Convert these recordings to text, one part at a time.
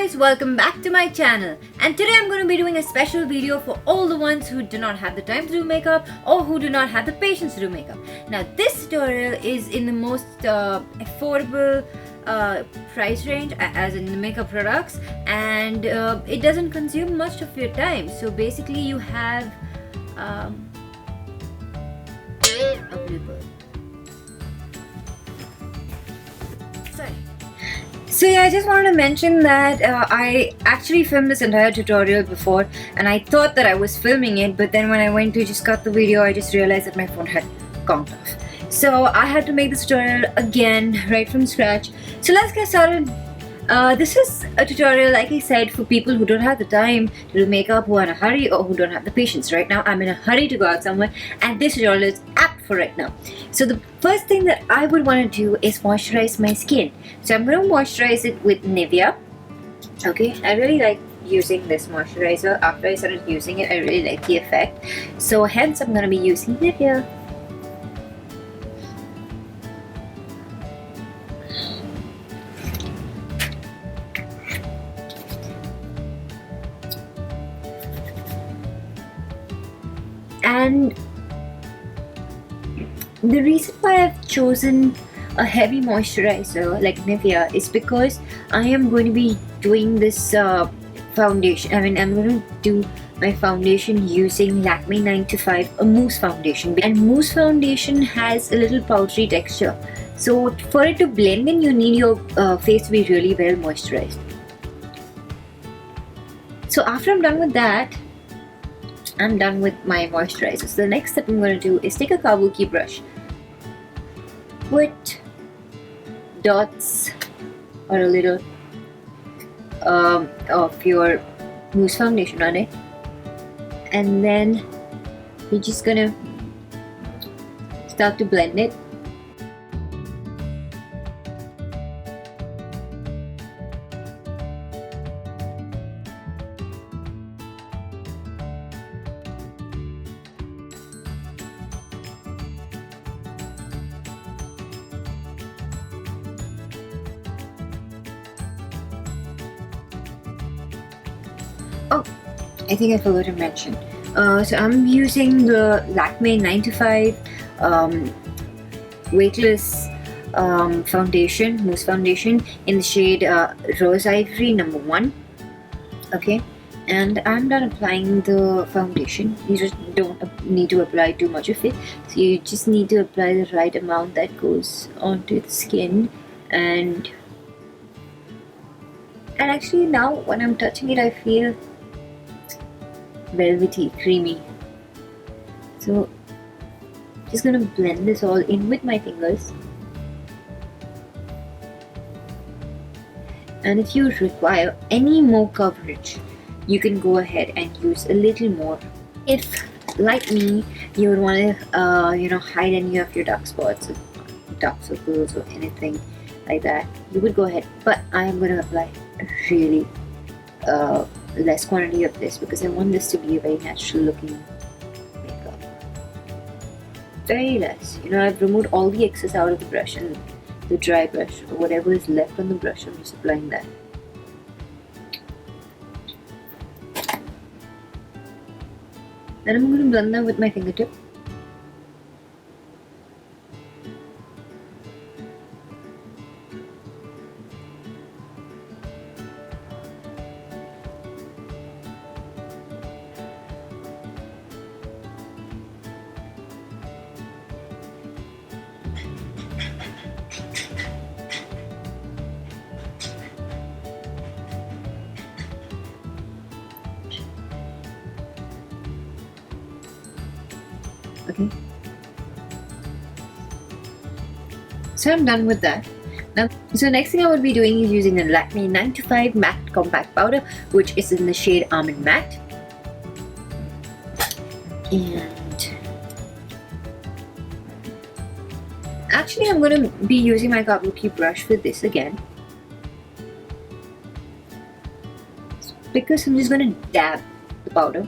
guys, welcome back to my channel, and today I'm going to be doing a special video for all the ones who do not have the time to do makeup or who do not have the patience to do makeup. Now this tutorial is in the most affordable price range as in the makeup products, and it doesn't consume much of your time. So basically you have a blooper. Sorry. So yeah, I just wanted to mention that I actually filmed this entire tutorial before, and I thought that I was filming it, but then when I went to just cut the video, I just realized that my phone had conked off. So I had to make this tutorial again, right from scratch. So let's get started. This is a tutorial, like I said, for people who don't have the time to do makeup, who are in a hurry, or who don't have the patience. Right now, I'm in a hurry to go out somewhere, and this tutorial is apt for right now. So the first thing that I would want to do is moisturize my skin. So I'm going to moisturize it with Nivea. Okay, I really like using this moisturizer. After I started using it, I really like the effect. So hence, I'm going to be using Nivea. And the reason why I've chosen a heavy moisturizer like Nivea is because I am going to be doing this foundation. I'm going to do my foundation using Lakme 9 to 5, a mousse foundation. And mousse foundation has a little powdery texture. So for it to blend in, you need your face to be really well moisturized. So after I'm done with that, I'm done with my moisturizer. So the next step I'm going to do is take a kabuki brush, put dots or a little of your mousse foundation on it, and then you're just gonna start to blend it. Oh, I think I forgot to mention. So I'm using the Lakme 9 to 5 weightless foundation, mousse foundation in the shade Rose Ivory number 1. Okay, and I'm done applying the foundation. You just don't need to apply too much of it. So you just need to apply the right amount that goes onto the skin, and actually now when I'm touching it, I feel velvety, creamy. So just gonna blend this all in with my fingers. And if you require any more coverage, you can go ahead and use a little more. If, like me, you would want to hide any of your dark spots or dark circles or anything like that, you would go ahead. But I am going to apply a really less quantity of this because I want this to be a very natural looking makeup. Very less. I've removed all the excess out of the brush, and the dry brush or whatever is left on the brush, I'm just applying that. Then I'm going to blend that with my fingertip. Okay, so I'm done with that. Now, so next thing I would be doing is using the Lakme 9 to 5 matte compact powder, which is in the shade Almond Matte. And actually I'm going to be using my kabuki brush for this again, because I'm just going to dab the powder.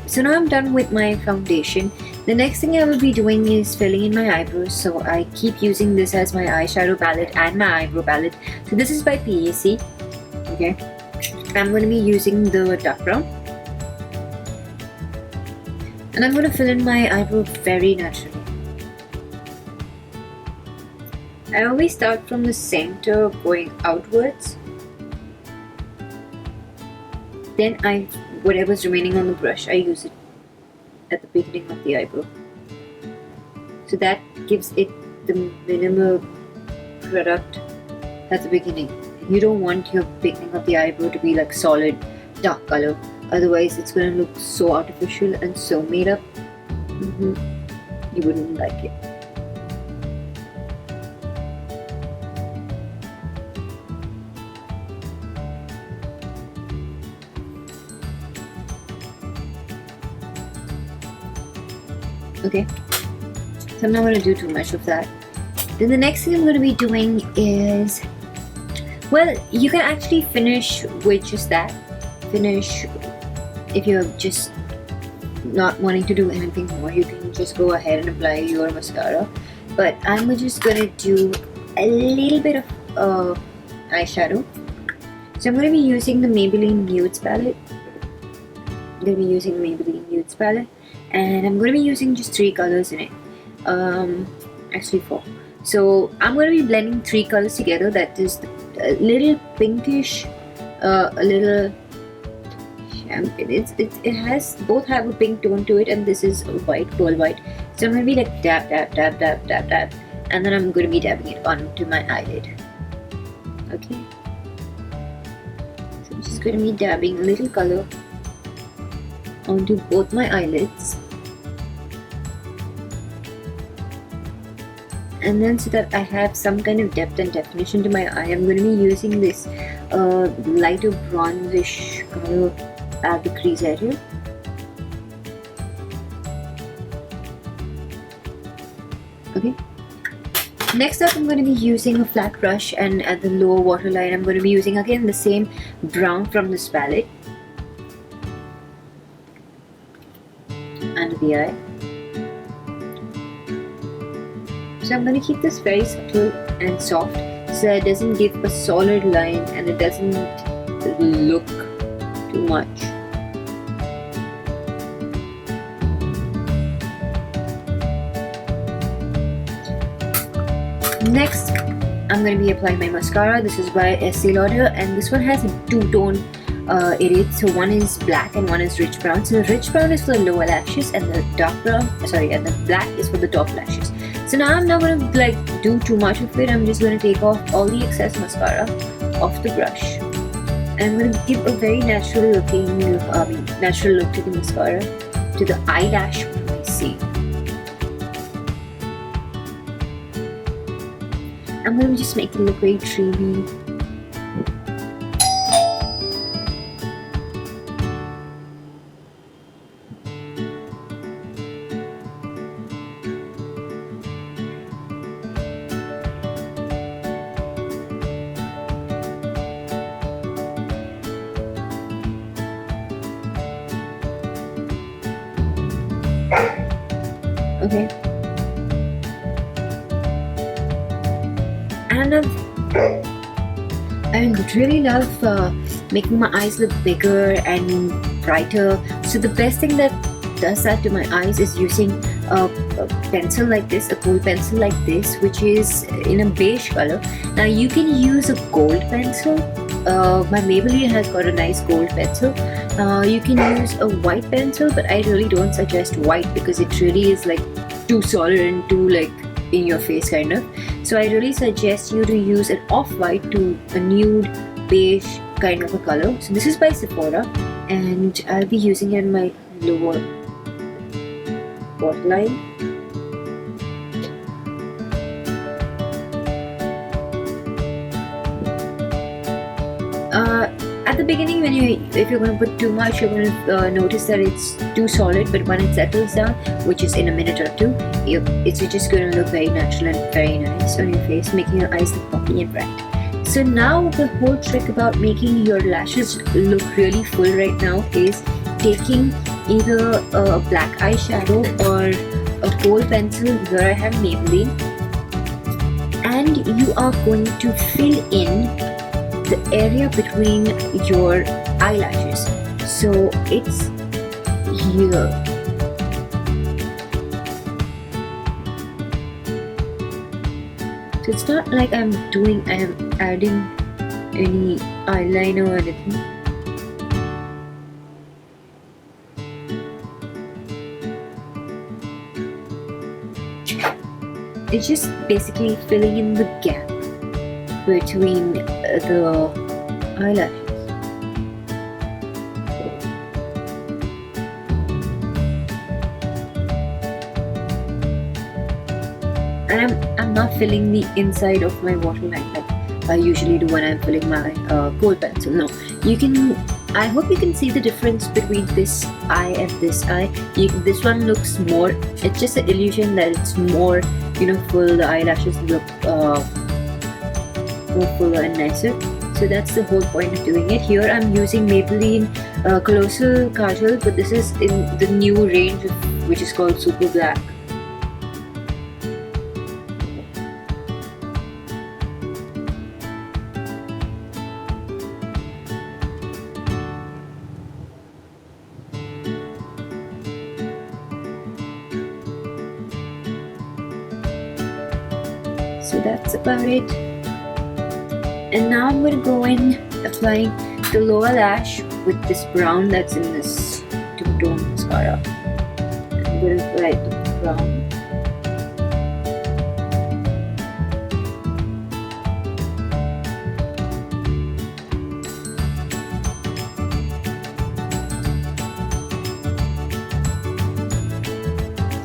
so now I'm done with my foundation. The next thing I will be doing is filling in my eyebrows. So I keep using this as my eyeshadow palette and my eyebrow palette. So this is by PAC. Okay, I'm going to be using the dark brown. And I'm going to fill in my eyebrow very naturally. I always start from the center going outwards. Then whatever's remaining on the brush, I use it at the beginning of the eyebrow. So that gives it the minimal product at the beginning. You don't want your beginning of the eyebrow to be like solid dark color. Otherwise it's going to look so artificial and so made up. You wouldn't like it. Okay, so I'm not going to do too much of that. Then the next thing I'm going to be doing is, well, you can actually finish with just that. Finish if you're just not wanting to do anything more. You can just go ahead and apply your mascara. But I'm just going to do a little bit of eyeshadow. So I'm going to be using the Maybelline Nudes palette. And I'm going to be using just 3 colors in it. Actually 4. So I'm going to be blending 3 colors together. That is a little pinkish, a little champagne. It has both have a pink tone to it, and this is a white, pearl white. So I'm going to be like dab, dab, dab, dab, dab, dab, and then I'm going to be dabbing it onto my eyelid. Okay. So I'm just going to be dabbing a little color onto both my eyelids, and then so that I have some kind of depth and definition to my eye, I'm going to be using this lighter bronzish color at the crease area. Okay. Next up, I'm going to be using a flat brush, and at the lower waterline I'm going to be using again the same brown from this palette under the eye. So I'm going to keep this very subtle and soft so that it doesn't give a solid line and it doesn't look too much. Next, I'm going to be applying my mascara. This is by Estee Lauder, and this one has a 2-tone in it. So one is black and one is rich brown. So the rich brown is for the lower lashes, and the dark brown, and the black is for the top lashes. So now I'm not going to like do too much of it. I'm just going to take off all the excess mascara off the brush. And I'm going to give a very natural look to the mascara, to the eyelash crease. I'm going to just make it look very dreamy. Okay. And I really love making my eyes look bigger and brighter. So the best thing that does that to my eyes is using a pencil like this, a kohl pencil like this, which is in a beige color. Now you can use a gold pencil. My Maybelline has got a nice gold pencil. You can use a white pencil, but I really don't suggest white because it really is like too solid and too like in your face kind of. So I really suggest you to use an off-white to a nude beige kind of a color. So this is by Sephora, and I'll be using it in my lower waterline. At the beginning, if you're going to put too much, you're going to notice that it's too solid, but when it settles down, which is in a minute or two, it's just going to look very natural and very nice on your face, making your eyes look puffy and bright. So now the whole trick about making your lashes look really full right now is taking either a black eyeshadow or a kohl pencil. Here I have Maybelline, and you are going to fill in the area between your eyelashes. So it's here. So it's not like I am adding any eyeliner or anything. It's just basically filling in the gap between the eyelashes. And I'm not filling the inside of my waterline like I usually do when I'm filling my kohl pencil. No, I hope you can see the difference between this eye and this eye. This one looks more, it's just an illusion that it's more, full. The eyelashes look more fuller and nicer. So that's the whole point of doing it. Here I'm using Maybelline Colossal Kajal, but this is in the new range which is called Super Black. So that's about it. And now I'm going to go in applying the lower lash with this brown that's in this two-tone mascara. I'm going to apply the brown.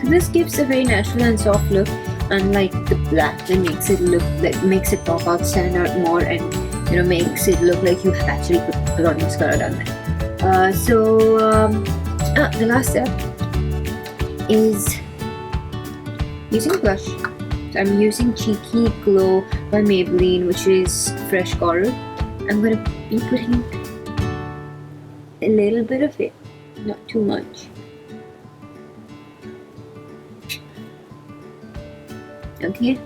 So this gives a very natural and soft look, unlike the black that makes it pop out, stand out more, and makes it look like you have actually put a lot of mascara down there. The last step is using blush. So I'm using Cheeky Glow by Maybelline, which is Fresh Coral. I'm going to be putting a little bit of it, not too much. Okay,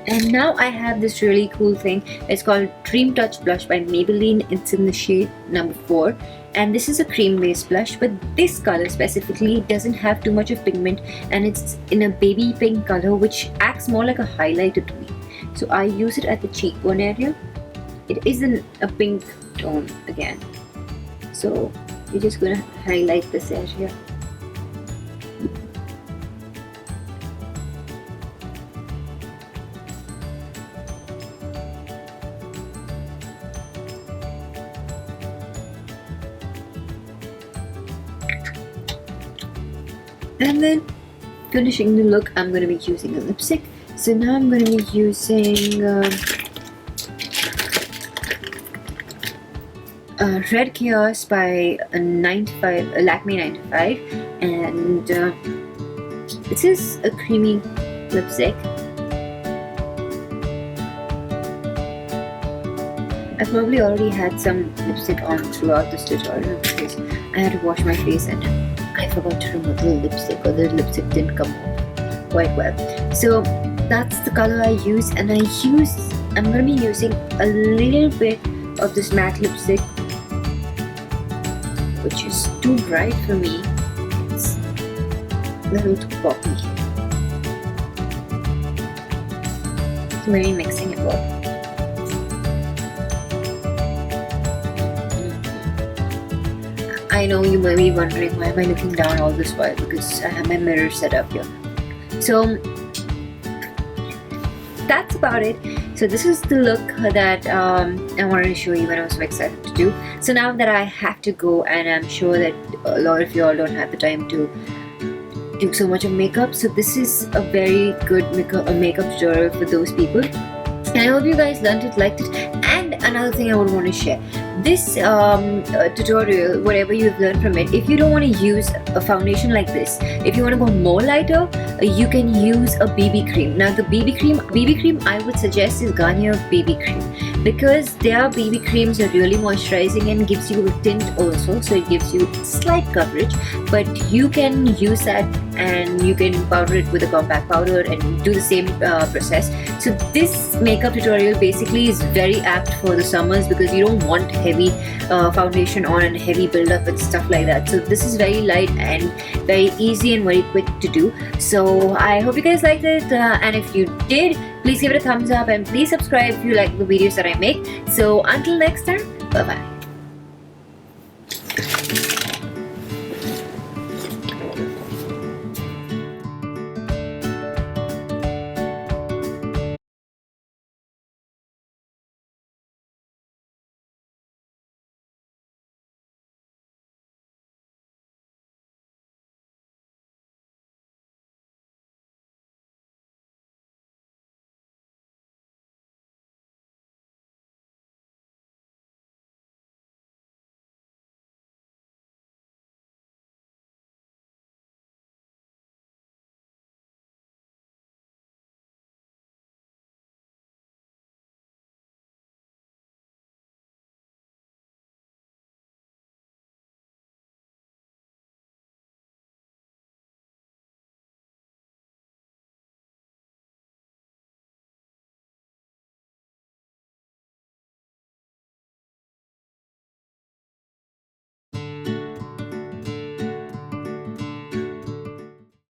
and now I have this really cool thing. It's called Dream Touch Blush by Maybelline. It's in the shade number 4, and this is a cream based blush, but this color specifically doesn't have too much of pigment, and it's in a baby pink color which acts more like a highlighter to me. So I use it at the cheekbone area. It is in a pink tone again, so you're just gonna highlight this area. And then finishing the look, I'm going to be using a lipstick. So now I'm going to be using Red Chaos by Lakme 95, and this is a creamy lipstick. I probably already had some lipstick on throughout this tutorial because I had to wash my face and I forgot to remove the lipstick, or the lipstick didn't come off quite well. So that's the color I use, and I'm going to be using a little bit of this matte lipstick, which is too bright for me. It's a little too poppy. So maybe mixing it well. I know you might be wondering, why am I looking down all this while? Because I have my mirror set up here. So that's about it. So this is the look that I wanted to show you and I was so excited to do. So now that I have to go, and I'm sure that a lot of you all don't have the time to do so much of makeup, so this is a very good makeup tutorial for those people. And I hope you guys learned it, liked it. And another thing I would want to share, this tutorial, whatever you've learned from it, if you don't want to use a foundation like this, if you want to go more lighter, you can use a BB cream. Now the BB cream I would suggest is Garnier BB cream. because their BB creams are really moisturizing and gives you a tint also, so it gives you slight coverage, but you can use that and you can powder it with a compact powder and do the same process. So this makeup tutorial basically is very apt for the summers because you don't want heavy foundation on and heavy build-up and stuff like that. So this is very light and very easy and very quick to do. So I hope you guys liked it, and if you did, please give it a thumbs up and please subscribe if you like the videos that I make. So until next time, bye bye.